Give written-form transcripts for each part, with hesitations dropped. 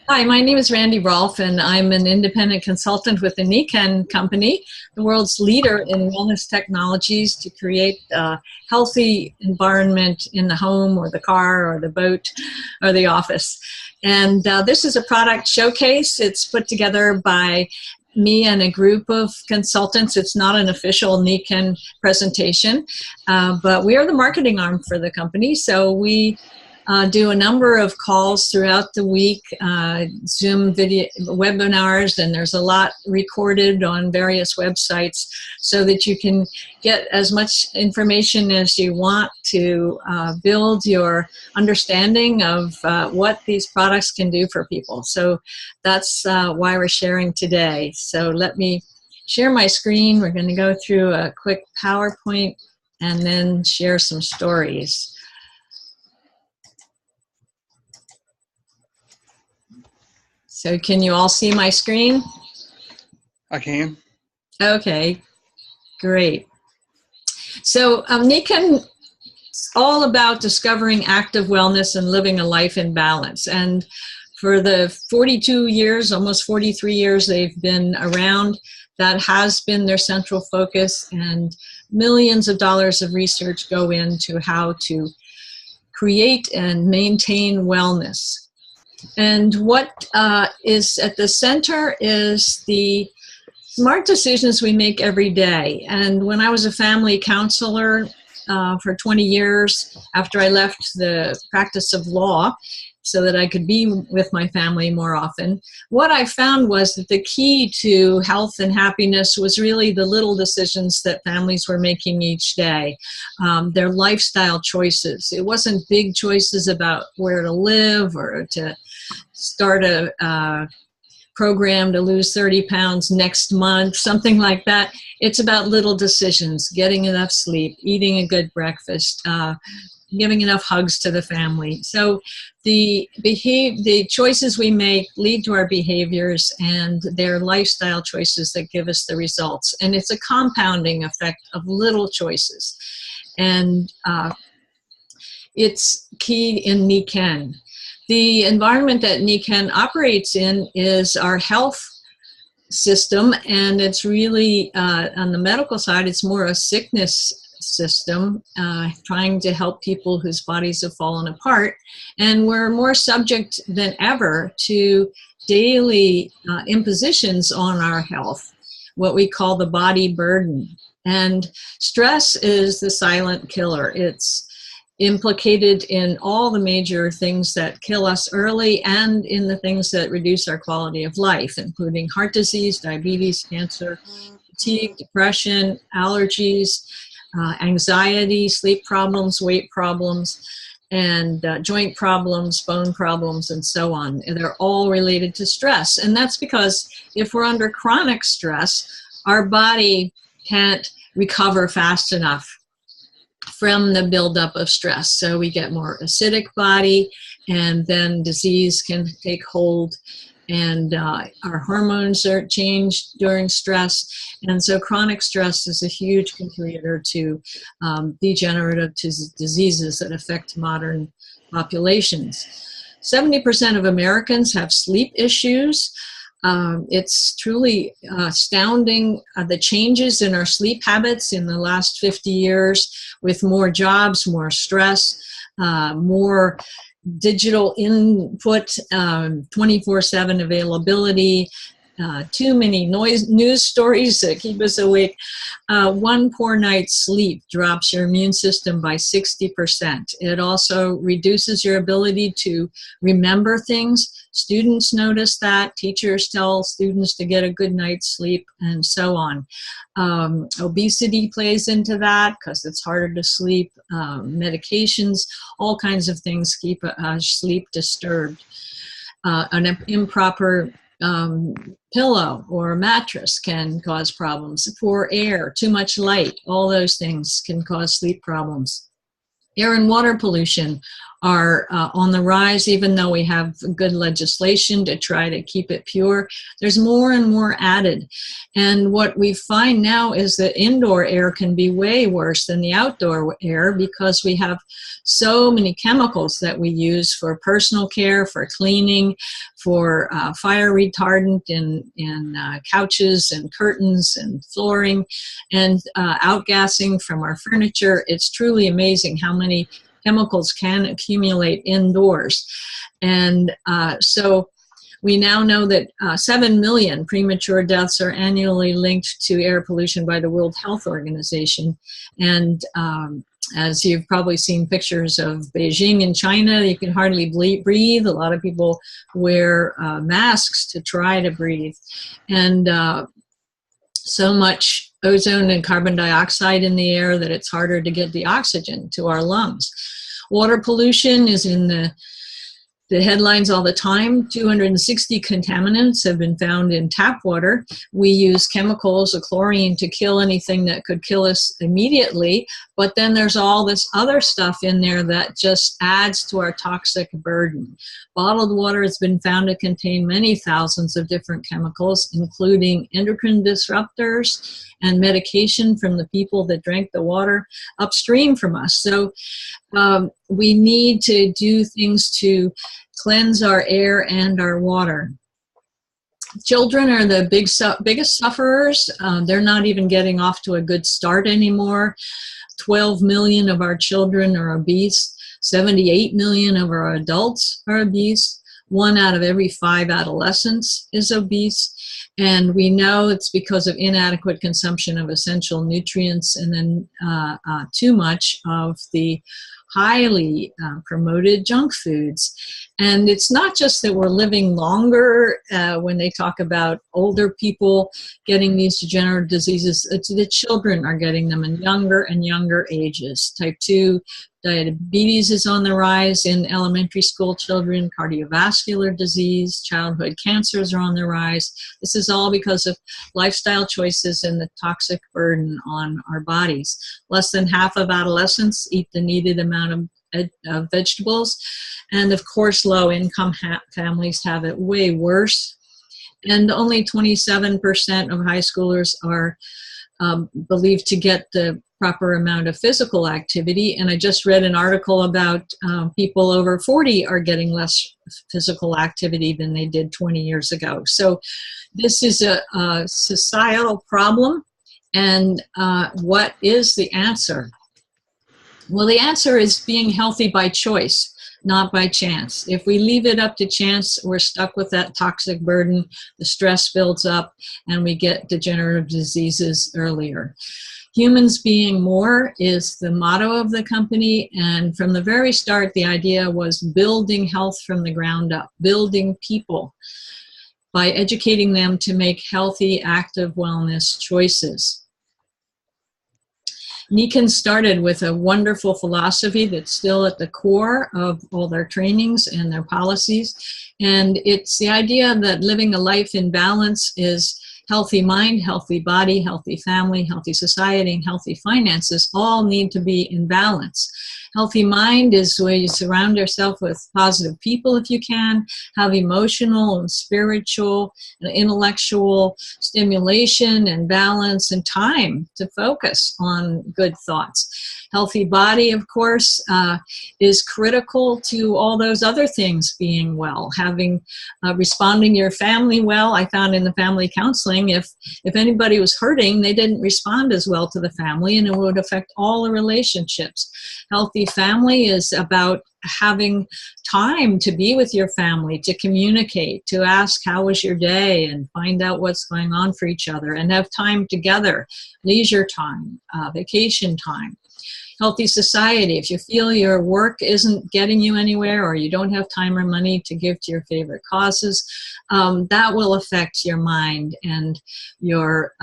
Hi, my name is Randy Rolfe, and I'm an independent consultant with the Nikken Company, the world's leader in wellness technologies to create a healthy environment in the home or the car or the boat or the office. And this is a product showcase. It's put together by me and a group of consultants. It's not an official Nikken presentation, but we are the marketing arm for the company. So we do a number of calls throughout the week, Zoom video webinars, and there's a lot recorded on various websites so that you can get as much information as you want to build your understanding of what these products can do for people. So that's why we're sharing today. So let me share my screen. We're going to go through a quick PowerPoint and then share some stories. So can you all see my screen? I can. Okay, great. So Nikken is all about discovering active wellness and living a life in balance. And for the 42 years, almost 43 years they've been around, that has been their central focus, and millions of dollars of research go into how to create and maintain wellness. And what is at the center is the smart decisions we make every day. And when I was a family counselor for 20 years, after I left the practice of law so that I could be with my family more often, what I found was that the key to health and happiness was really the little decisions that families were making each day, their lifestyle choices. It wasn't big choices about where to live or to start a program to lose 30 pounds next month, something like that. It's about little decisions, getting enough sleep, eating a good breakfast, giving enough hugs to the family. So the choices we make lead to our behaviors, and they're lifestyle choices that give us the results. And it's a compounding effect of little choices. And it's key in Nikken. The environment that Nikken operates in is our health system, and it's really, on the medical side, it's more a sickness system, trying to help people whose bodies have fallen apart. And we're more subject than ever to daily impositions on our health, what we call the body burden. And stress is the silent killer. It's implicated in all the major things that kill us early and in the things that reduce our quality of life, including heart disease, diabetes, cancer, fatigue, depression, allergies, anxiety, sleep problems, weight problems, and joint problems, bone problems, and so on. And they're all related to stress. And that's because if we're under chronic stress, our body can't recover fast enough from the buildup of stress. So we get more acidic body, and then disease can take hold, and our hormones are changed during stress. And so chronic stress is a huge contributor to degenerative diseases that affect modern populations. 70% of Americans have sleep issues. It's truly astounding the changes in our sleep habits in the last 50 years, with more jobs, more stress, more digital input, 24/7 availability, too many news stories that keep us awake. One poor night's sleep drops your immune system by 60%. It also reduces your ability to remember things. Students notice that. Teachers tell students to get a good night's sleep, and so on. Obesity plays into that because it's harder to sleep. Medications, all kinds of things keep sleep disturbed. An improper pillow or mattress can cause problems. Poor air, too much light, all those things can cause sleep problems. Air and water pollution are on the rise, even though we have good legislation to try to keep it pure. There's more and more added. And what we find now is that indoor air can be way worse than the outdoor air because we have so many chemicals that we use for personal care, for cleaning, for fire retardant in couches and curtains and flooring, and outgassing from our furniture. It's truly amazing how many chemicals can accumulate indoors. And so we now know that 7 million premature deaths are annually linked to air pollution by the World Health Organization. And as you've probably seen pictures of Beijing in China, you can hardly breathe. A lot of people wear masks to try to breathe. And so much ozone and carbon dioxide in the air that it's harder to get the oxygen to our lungs. Water pollution is in the headlines all the time. 260 contaminants have been found in tap water. We use chemicals, chlorine, to kill anything that could kill us immediately, but then there's all this other stuff in there that just adds to our toxic burden. Bottled water has been found to contain many thousands of different chemicals, including endocrine disruptors and medication from the people that drank the water upstream from us. So we need to do things to cleanse our air and our water. Children are the biggest sufferers. They're not even getting off to a good start anymore. 12 million of our children are obese. 78 million of our adults are obese. 1 out of every 5 adolescents is obese. And we know it's because of inadequate consumption of essential nutrients and then too much of the highly promoted junk foods. And it's not just that we're living longer when they talk about older people getting these degenerative diseases, it's the children are getting them in younger and younger ages. Type 2 diabetes is on the rise in elementary school children, cardiovascular disease, childhood cancers are on the rise. This is all because of lifestyle choices and the toxic burden on our bodies. Less than half of adolescents eat the needed amount of vegetables. And of course, low-income families have it way worse. And only 27% of high schoolers are believed to get the proper amount of physical activity. And I just read an article about people over 40 are getting less physical activity than they did 20 years ago. So this is a societal problem. And what is the answer? Well, the answer is being healthy by choice, not by chance. If we leave it up to chance, we're stuck with that toxic burden, the stress builds up, and we get degenerative diseases earlier. Humans being more is the motto of the company, and from the very start, the idea was building health from the ground up, building people by educating them to make healthy, active wellness choices. Nikken started with a wonderful philosophy that's still at the core of all their trainings and their policies. And it's the idea that living a life in balance is healthy mind, healthy body, healthy family, healthy society, and healthy finances all need to be in balance. Healthy mind is where you surround yourself with positive people if you can, have emotional and spiritual and intellectual stimulation and balance and time to focus on good thoughts. Healthy body, of course, is critical to all those other things being well, having, responding your family well. I found in the family counseling, if anybody was hurting, they didn't respond as well to the family, and it would affect all the relationships. Healthy family is about having time to be with your family, to communicate, to ask how was your day and find out what's going on for each other and have time together, leisure time, vacation time. Healthy society, if you feel your work isn't getting you anywhere or you don't have time or money to give to your favorite causes, that will affect your mind and your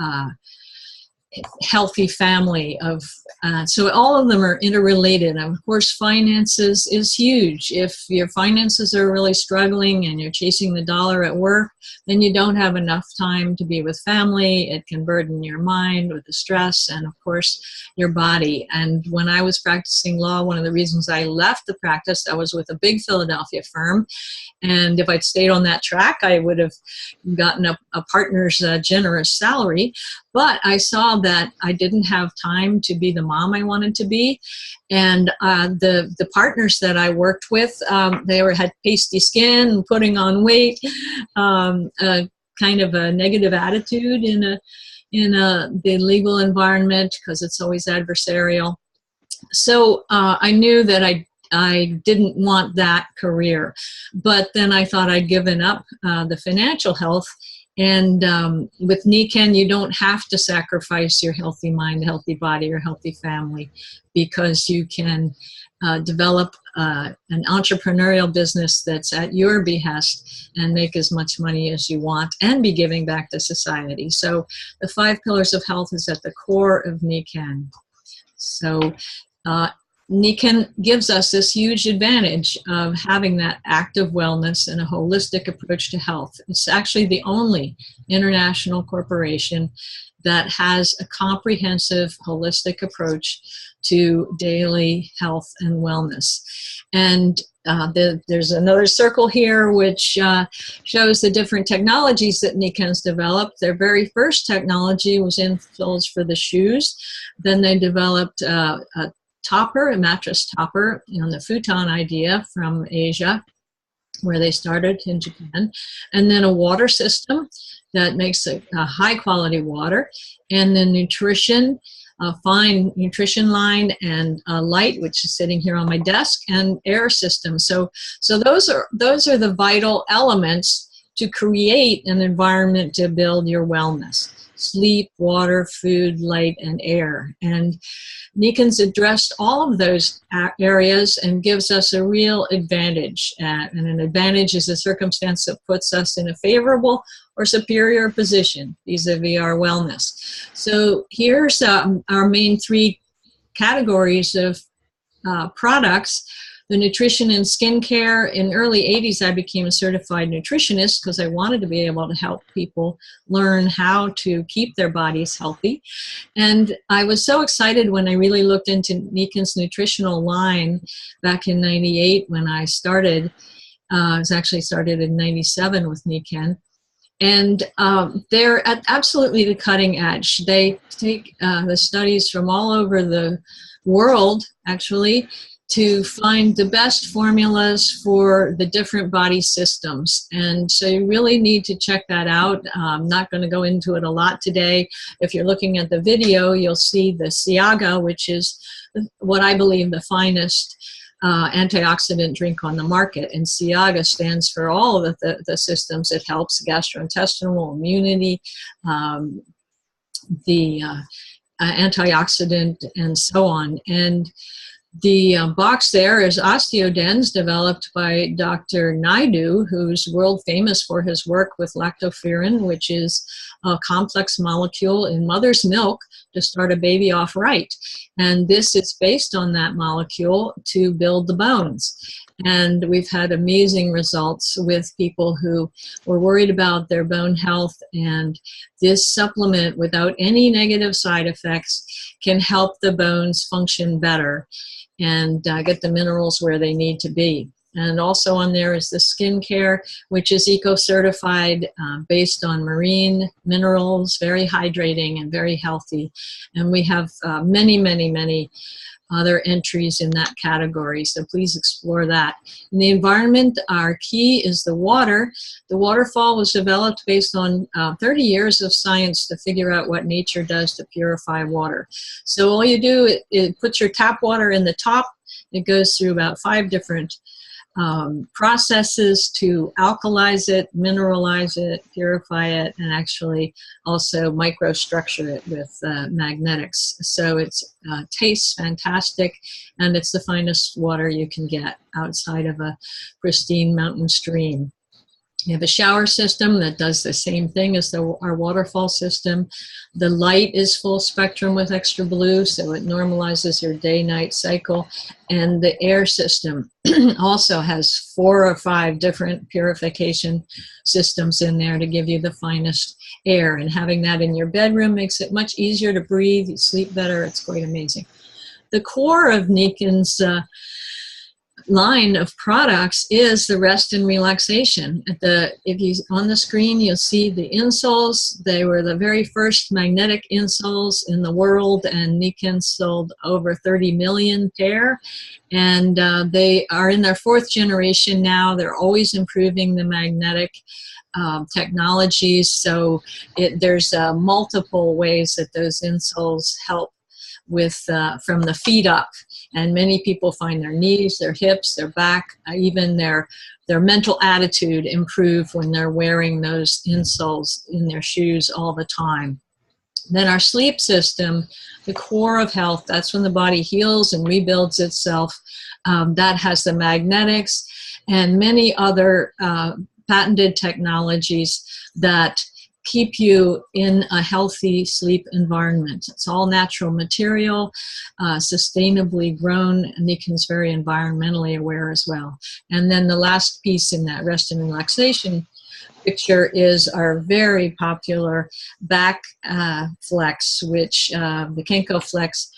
healthy family of so all of them are interrelated. And of course, finances is huge. If your finances are really struggling and you're chasing the dollar at work, then you don't have enough time to be with family. It can burden your mind with the stress and of course your body. And when I was practicing law, one of the reasons I left the practice, I was with a big Philadelphia firm, and if I'd stayed on that track, I would have gotten a partner's generous salary. But I saw that I didn't have time to be the mom I wanted to be. And the partners that I worked with, had pasty skin, putting on weight, kind of a negative attitude in the legal environment because it's always adversarial. So I knew that I didn't want that career. But then I thought I'd given up the financial health. And with Nikken, you don't have to sacrifice your healthy mind, healthy body, or healthy family, because you can develop an entrepreneurial business that's at your behest and make as much money as you want and be giving back to society. So the 5 pillars of health is at the core of Nikken. So Nikken gives us this huge advantage of having that active wellness and a holistic approach to health. It's actually the only international corporation that has a comprehensive, holistic approach to daily health and wellness. And there's another circle here which shows the different technologies that Nikken's developed. Their very first technology was insoles for the shoes. Then they developed a topper, a mattress topper, the futon idea from Asia, where they started in Japan, and then a water system that makes a high quality water, and then nutrition, a fine nutrition line, and light, which is sitting here on my desk, and air system. So those are the vital elements to create an environment to build your wellness: sleep, water, food, light, and air. And Nikken's addressed all of those areas and gives us a real advantage. And an advantage is a circumstance that puts us in a favorable or superior position vis-a-vis our wellness. So here's our main 3 categories of products. The nutrition and skincare. In early 80s, I became a certified nutritionist because I wanted to be able to help people learn how to keep their bodies healthy. And I was so excited when I really looked into Nikken's nutritional line back in 98 when I started. I was actually started in 97 with Nikken. And they're at absolutely the cutting edge. They take the studies from all over the world, actually, to find the best formulas for the different body systems. And so you really need to check that out. I'm not going to go into it a lot today. If you're looking at the video, you'll see the Siaga, which is what I believe the finest antioxidant drink on the market. And Siaga stands for all of the systems. It helps gastrointestinal, immunity, the antioxidant, and so on. And the box there is Osteodens, developed by Dr. Naidu, who's world famous for his work with lactoferrin, which is a complex molecule in mother's milk to start a baby off right. And this is based on that molecule to build the bones. And we've had amazing results with people who were worried about their bone health, and this supplement, without any negative side effects, can help the bones function better and get the minerals where they need to be. And also on there is the skincare, which is eco-certified, based on marine minerals, very hydrating and very healthy. And we have many, many, many other entries in that category, so please explore that. In the environment, our key is the water. The waterfall was developed based on 30 years of science to figure out what nature does to purify water. So all you do, it puts your tap water in the top. It goes through about 5 different processes to alkalize it, mineralize it, purify it, and actually also microstructure it with magnetics. So it tastes fantastic, and it's the finest water you can get outside of a pristine mountain stream. You have a shower system that does the same thing as our waterfall system. The light is full spectrum with extra blue, so it normalizes your day-night cycle. And the air system also has 4 or 5 different purification systems in there to give you the finest air. And having that in your bedroom makes it much easier to breathe. You sleep better. It's quite amazing. The core of Nikken's line of products is the rest and relaxation. If you on the screen, you'll see the insoles. They were the very first magnetic insoles in the world, and Nikken sold over 30 million pair. And they are in their 4th generation now. They're always improving the magnetic technologies. So there's multiple ways that those insoles help with from the feet up. And many people find their knees, their hips, their back, even their mental attitude improve when they're wearing those insoles in their shoes all the time. Then our sleep system, the core of health, that's when the body heals and rebuilds itself. That has the magnetics and many other patented technologies that keep you in a healthy sleep environment. It's all natural material, sustainably grown. Nikken's very environmentally aware as well. And then the last piece in that rest and relaxation picture is our very popular back flex, which the Kenko Flex,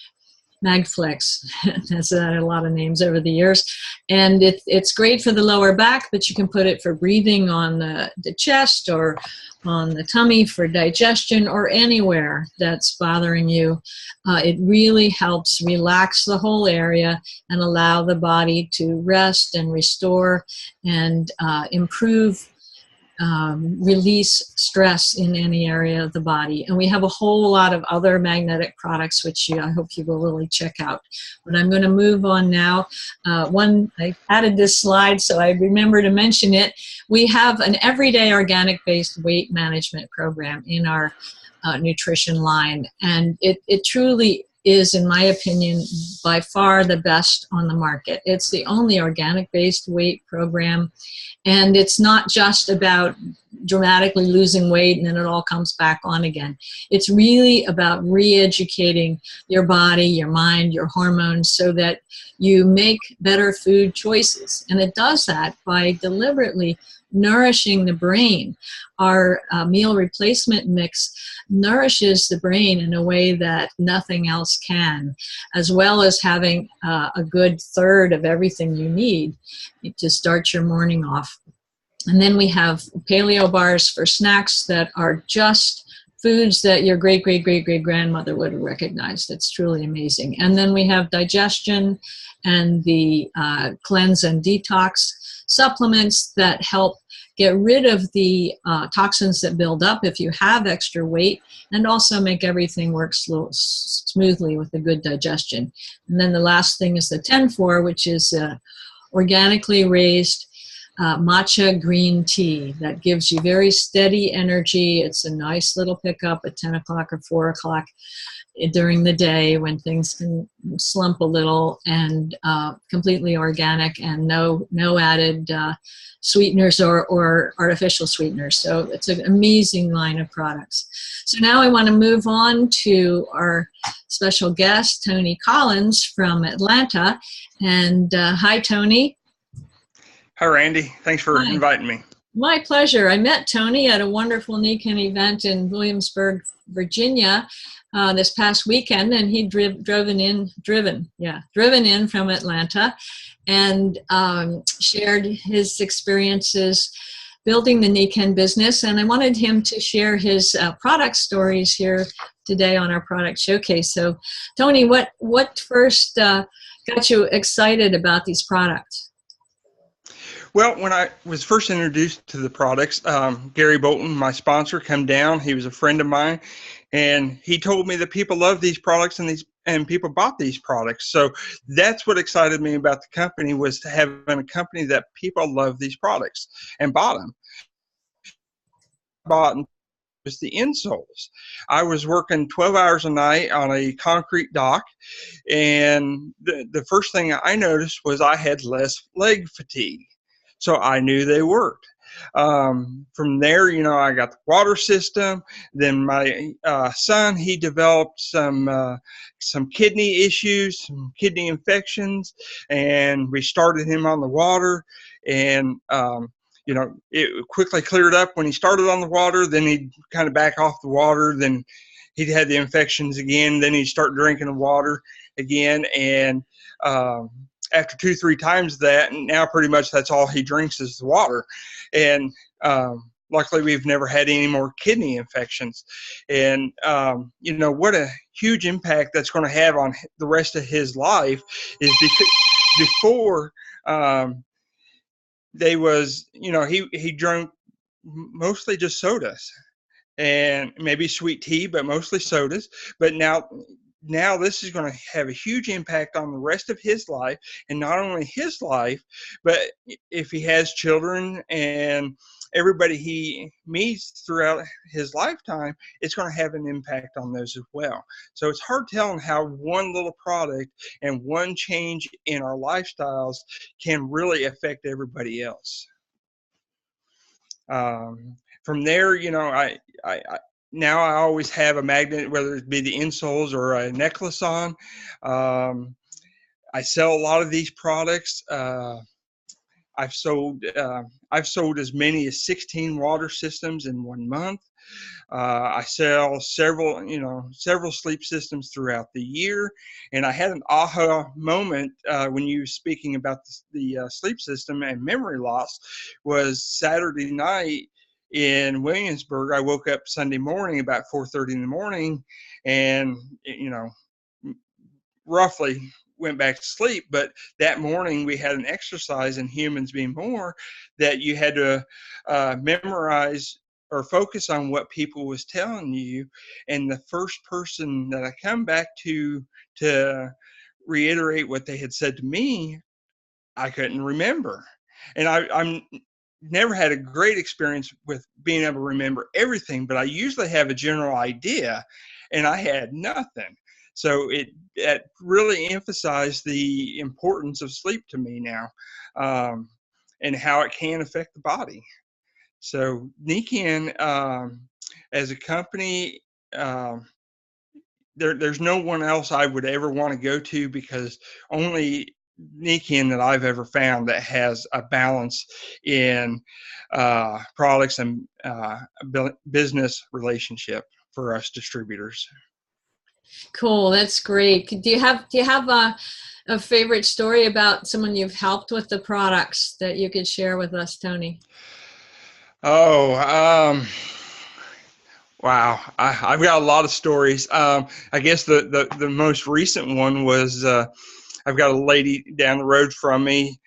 Magflex has had a lot of names over the years, and it's great for the lower back, but you can put it for breathing on the chest or on the tummy for digestion or anywhere that's bothering you. It really helps relax the whole area and allow the body to rest and restore and improve, release stress in any area of the body. And we have a whole lot of other magnetic products, which I hope you will really check out. But I'm going to move on now. I added this slide, so I remember to mention it. We have an everyday organic-based weight management program in our nutrition line. And it truly is, in my opinion, by far the best on the market. It's the only organic-based weight program. And it's not just about dramatically losing weight and then it all comes back on again. It's really about re-educating your body, your mind, your hormones so that you make better food choices. And it does that by deliberately nourishing the brain. Our meal replacement mix nourishes the brain in a way that nothing else can, as well as having a good third of everything you need to start your morning off. And then we have Paleo Bars for snacks that are just foods that your great-great-great-great-grandmother would have recognized. It's truly amazing. And then we have Digestion and the Cleanse and Detox supplements that help get rid of the toxins that build up if you have extra weight, and also make everything work smoothly with a good digestion. And then the last thing is the 10-4, which is organically raised matcha green tea that gives you very steady energy. It's a nice little pickup at 10 o'clock or 4 o'clock during the day when things can slump a little, and completely organic and no added sweeteners or artificial sweeteners. So it's an amazing line of products. So now I want to move on to our special guest, Tony Collins from Atlanta. And hi, Tony. Hi, Randy. Thanks for inviting me. My pleasure. I met Tony at a wonderful Nikken event in Williamsburg, Virginia this past weekend, and he driven in from Atlanta and shared his experiences building the Nikken business. And I wanted him to share his product stories here today on our product showcase. So, Tony, what first got you excited about these products? Well, when I was first introduced to the products, Gary Bolton, my sponsor, came down. He was a friend of mine, and he told me that people love these products and people bought these products. So that's what excited me about the company, was to have a company that people love these products and bought them. Was the insoles. I was working 12 hours a night on a concrete dock, and the first thing I noticed was I had less leg fatigue. So I knew they worked. From there, you know, I got the water system. Then my son, he developed some kidney issues, some kidney infections, and we started him on the water. And you know, it quickly cleared up when he started on the water. Then he'd kind of back off the water. Then he'd had the infections again. Then he'd start drinking the water again. And after 2-3 times that, and now pretty much that's all he drinks is the water. And luckily, we've never had any more kidney infections. And you know, what a huge impact that's going to have on the rest of his life is before they was, you know, he drank mostly just sodas and maybe sweet tea, but mostly sodas. But now this is going to have a huge impact on the rest of his life, and not only his life, but if he has children and everybody he meets throughout his lifetime, it's going to have an impact on those as well. So it's hard telling how one little product and one change in our lifestyles can really affect everybody else. From there, you know, I now I always have a magnet, whether it be the Insoles or a necklace on. I sell a lot of these products. I've sold as many as 16 water systems in 1 month. I sell several sleep systems throughout the year. And I had an aha moment when you were speaking about the sleep system and memory loss. Was Saturday night in Williamsburg. I woke up Sunday morning about 4:30 in the morning, and you know, roughly went back to sleep. But that morning we had an exercise in Humans Be More that you had to memorize or focus on what people was telling you. And the first person that I come back to reiterate what they had said to me, I couldn't remember. And I'm never had a great experience with being able to remember everything, but I usually have a general idea, and I had nothing. So it really emphasized the importance of sleep to me now, and how it can affect the body. So Nikken, as a company, there's no one else I would ever want to go to, because only Nikken that I've ever found that has a balance in products and business relationship for us distributors. Cool, that's great. Do you have a favorite story about someone you've helped with the products that you could share with us, Tony? Oh, wow. I've got a lot of stories. I guess the most recent one was I've got a lady down the road from me.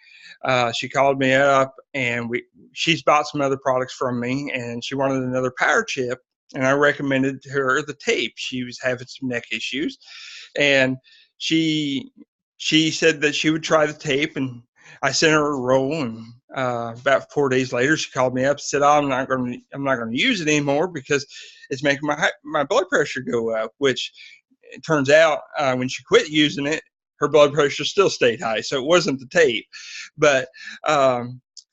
She called me up, and she's bought some other products from me, and she wanted another power chip, and I recommended to her the tape. She was having some neck issues, and she said that she would try the tape, and I sent her a roll. And about 4 days later, she called me up and said, "Oh, I'm not going to use it anymore because it's making my blood pressure go up." Which it turns out, when she quit using it, her blood pressure still stayed high. So it wasn't the tape. But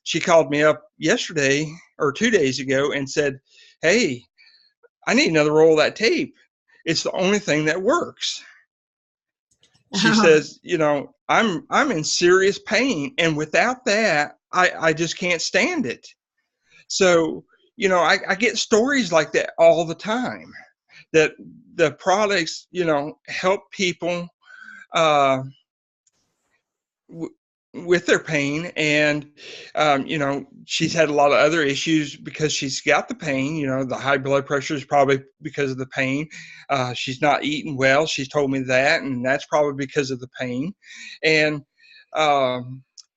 she called me up yesterday or 2 days ago and said, "Hey, I need another roll of that tape. It's the only thing that works." She says, "You know, I'm in serious pain, and without that, I just can't stand it." So, you know, I get stories like that all the time, that the products, you know, help people with their pain. And you know, she's had a lot of other issues because she's got the pain. You know, the high blood pressure is probably because of the pain. She's not eating well. She's told me that, and that's probably because of the pain. And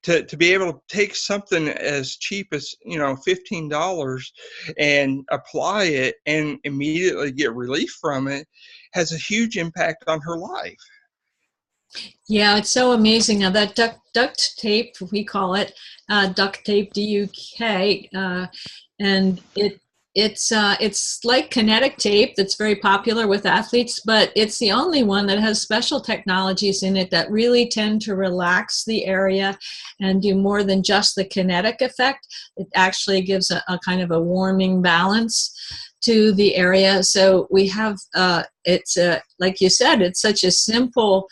to be able to take something as cheap as, you know, $15 and apply it and immediately get relief from it has a huge impact on her life. Yeah, it's so amazing. Now that duct tape, we call it duct tape, DUK, and It's like kinetic tape that's very popular with athletes, but it's the only one that has special technologies in it that really tend to relax the area and do more than just the kinetic effect. It actually gives a kind of a warming balance to the area. So we have, it's like you said, it's such a simple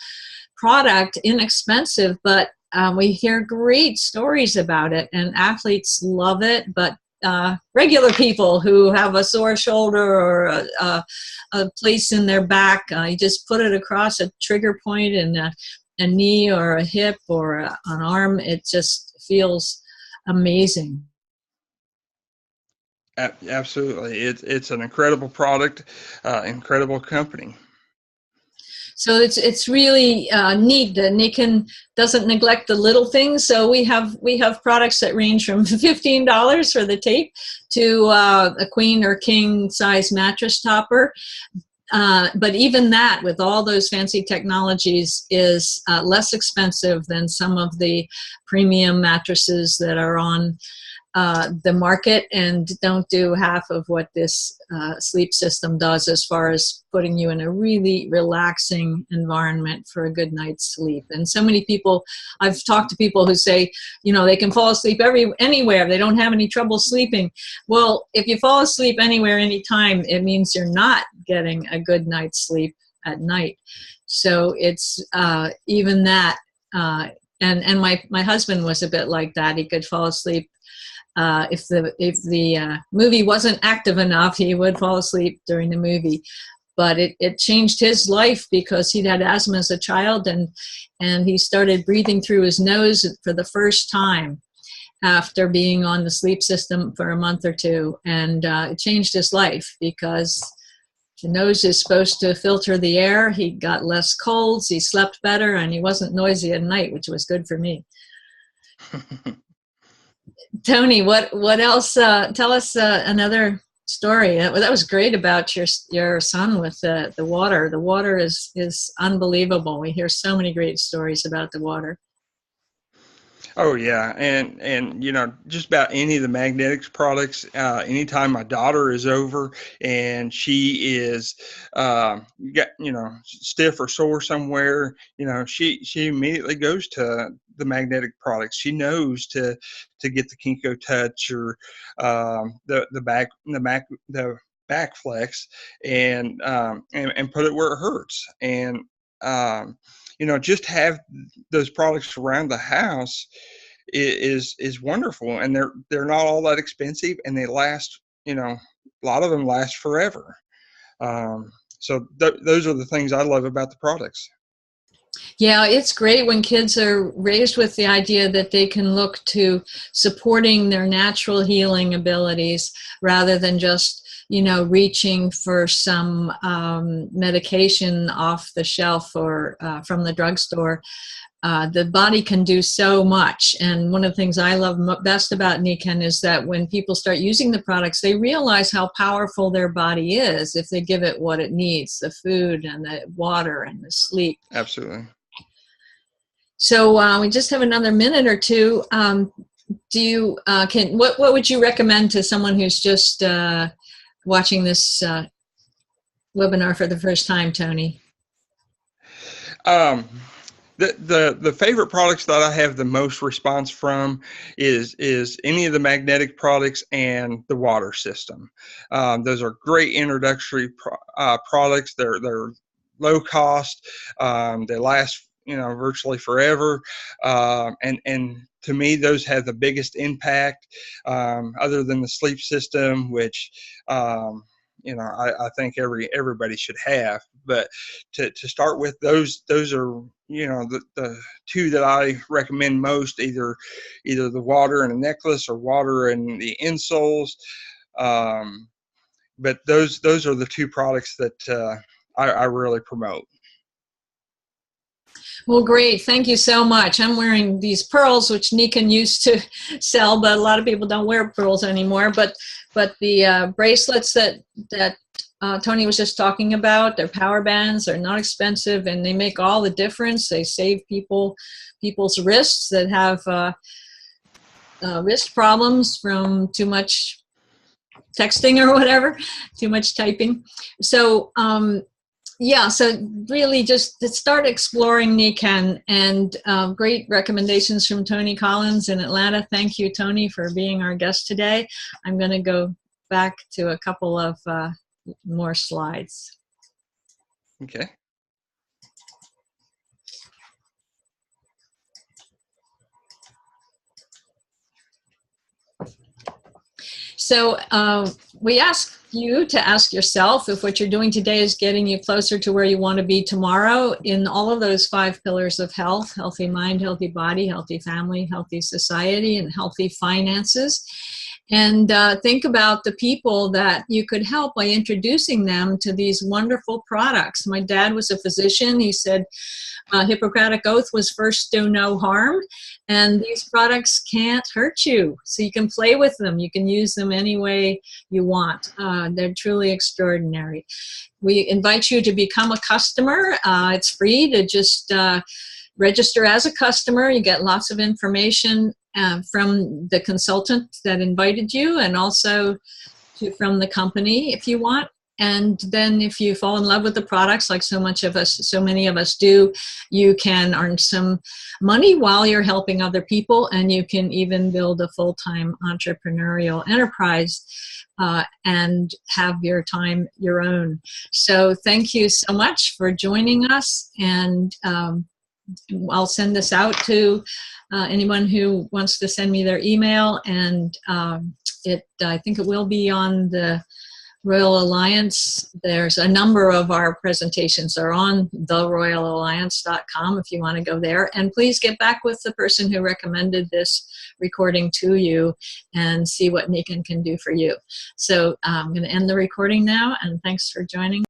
product, inexpensive, but we hear great stories about it, and athletes love it, but regular people who have a sore shoulder or a place in their back, you just put it across a trigger point in a knee or a hip or an arm. It just feels amazing. Absolutely. It's an incredible product, incredible company. So it's really neat that Nikken doesn't neglect the little things. So we have products that range from $15 for the tape to a queen or king size mattress topper. But even that, with all those fancy technologies, is less expensive than some of the premium mattresses that are on the market, and don't do half of what this sleep system does as far as putting you in a really relaxing environment for a good night's sleep. And so many people, I've talked to people who say, you know, they can fall asleep anywhere. They don't have any trouble sleeping. Well, if you fall asleep anywhere, anytime, it means you're not getting a good night's sleep at night. So it's even that. And my husband was a bit like that. He could fall asleep. If the movie wasn't active enough, he would fall asleep during the movie. But it changed his life because he'd had asthma as a child, and he started breathing through his nose for the first time after being on the sleep system for a month or two. And it changed his life because the nose is supposed to filter the air. He got less colds, he slept better, and he wasn't noisy at night, which was good for me. Tony, what else? Tell us another story. That was great about your son with the water. The water is unbelievable. We hear so many great stories about the water. Oh yeah, and you know, just about any of the magnetics products. Anytime my daughter is over and she is, stiff or sore somewhere, you know, she immediately goes to the magnetic products. She knows to get the Kinko Touch or the back flex and put it where it hurts. And you know, just have those products around the house is wonderful, and they're not all that expensive, and they last. You know, a lot of them last forever. So those are the things I love about the products. Yeah, it's great when kids are raised with the idea that they can look to supporting their natural healing abilities rather than just, you know, reaching for some medication off the shelf or from the drugstore. The body can do so much. And one of the things I love best about Nikken is that when people start using the products, they realize how powerful their body is if they give it what it needs, the food and the water and the sleep. Absolutely. So we just have another minute or two. What would you recommend to someone who's just watching this webinar for the first time, Tony? The favorite products that I have the most response from is any of the magnetic products and the water system. Those are great introductory products. They're low cost. They last, you know, virtually forever. And to me, those have the biggest impact, other than the sleep system, which you know, I think everybody should have. But to start with, those are, you know, the two that I recommend most, either the water and a necklace or water and the insoles. But those are the two products that I really promote. Well, great. Thank you so much. I'm wearing these pearls, which Nikken used to sell, but a lot of people don't wear pearls anymore. But the bracelets that Tony was just talking about, they're power bands. They're not expensive, and they make all the difference. They save people's wrists that have wrist problems from too much texting or whatever, too much typing. So yeah, so really just to start exploring Nikken, and great recommendations from Tony Collins in Atlanta. Thank you, Tony, for being our guest today. I'm going to go back to a couple of more slides. Okay. So we ask you to ask yourself if what you're doing today is getting you closer to where you want to be tomorrow in all of those 5 pillars of health: healthy mind, healthy body, healthy family, healthy society, and healthy finances. And think about the people that you could help by introducing them to these wonderful products. My dad was a physician. He said Hippocratic Oath was first do no harm, and these products can't hurt you. So you can play with them. You can use them any way you want. They're truly extraordinary. We invite you to become a customer. It's free to just register as a customer. You get lots of information from the consultant that invited you, and also from the company if you want. And then if you fall in love with the products, like so many of us do, you can earn some money while you're helping other people, and you can even build a full-time entrepreneurial enterprise and have your time your own. So thank you so much for joining us, and I'll send this out to anyone who wants to send me their email, and I think it will be on the Royal Alliance. There's a number of our presentations are on theroyalalliance.com if you want to go there. And please get back with the person who recommended this recording to you and see what Nikken can do for you. So I'm going to end the recording now, and thanks for joining.